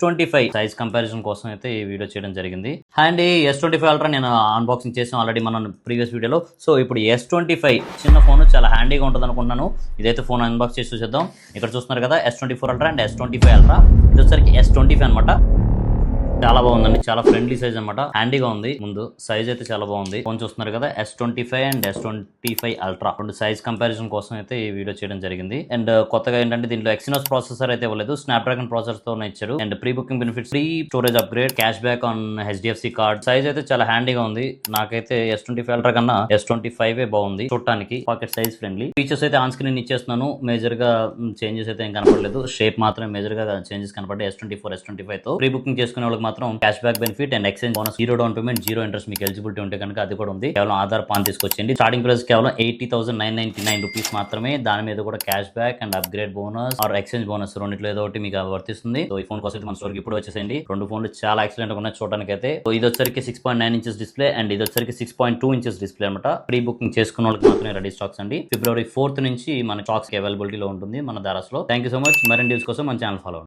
S25 size comparison కోసం అయితే ఈ వీడియో చేయడం జరిగింది. అండ్ ఈ S25 అల్ట్రా నేను అన్బాక్సింగ్ చేసాం ఆల్రెడీ మనం ప్రీవియస్ వీడియోలో. సో ఇప్పుడు S25 చిన్న ఫోన్ చాలా హ్యాండీగా ఉంటుంది అనుకుంటున్నాను. ఇదైతే ఫోన్ అన్బాక్స్ చేసి చూసేద్దాం. ఇక్కడ చూస్తున్నారు కదా S24 ultra and S25 ultra. ఇది వచ్చరికి S25 అనమాట. చాలా బాగుందండి, చాలా ఫ్రెండ్లీ సైజ్ అనమాట, హ్యాండీగా ఉంది. ముందు సైజ్ అయితే చాలా బాగుంది. ఫోన్ చూస్తున్నారు కదా S25 అండ్ S25 అల్ట్రా రెండు సైజ్ కంపారిజన్ కోసం అయితే ఈ వీడియో చేయడం జరిగింది. అండ్ కొత్తగా ఏంటంటే దీంట్లో ఎక్సినోస్ ప్రాసెసర్ అయితే ఇవ్వలేదు, స్నాప్డ్రాగన్ ప్రాసెసర్ తో ఇచ్చారు. And pre booking benefits, free storage upgrade, cash back on HDFC card. Size అయితే చాలా హ్యాండీగా ఉంది. నాకైతే S25 అల్ట్రా కన్నా S25 బాగుంది చూడటానికి. Pocket size friendly. ఫీచర్స్ అయితే ఆన్ స్క్రీన్ ఇచ్చేస్తున్నాను. మేజర్ గా చేంజెస్ అయితే ఏం కనపడలేదు. షేప్ మాత్రమే మేజర్ గా చేంజెస్ కనపడ్డాయి S24 S25 తో. ప్రీ బుకింగ్ చేసుకునే వాళ్ళకి మాత్రం cash back benefit and exchange bonus, 0 down payment, 0 interest మీకు ఎలిజిబిలిటీ ఉంటే కనుక అది కూడా ఉంది. కేవలం ఆధార్ పాన్ తీసుకొచ్చింది. స్టార్టింగ్ ప్రైస్ కేవలం 80,999 రూపీస్ మాత్రమే. దాని మీద కూడా cash back and upgrade bonus or exchange bonus రెండిట్లో ఏదో ఒకటి మీకు వర్తిస్తుంది. సో ఈ ఫోన్ కోసం మన స్టోర్కి ఇప్పుడు వచ్చేసేయండి. రెండు ఫోన్లు చాలా ఎక్సలెంట్ గా ఉన్నాయి చూడడానికి అయితే. సో ఇది వచ్చరికి 6.9 ఇంచెస్ డిస్ప్లే అండ్ ఇది వచ్చరికి 6.2 ఇంచెస్ డిస్ప్లే అనమాట. ప్రీ బుకింగ్ చేసుకున్న వాళ్ళకి మాత్రమే రెడీ స్టాక్స్ అండి. February 4th నుంచి మన స్టాక్స్ అవైలబిలిటీలో ఉంటుంది మన దారాస్ లో. Thank you so much. మరిన్ని డీల్స్ కోసం మన ఛానల్ ఫాలో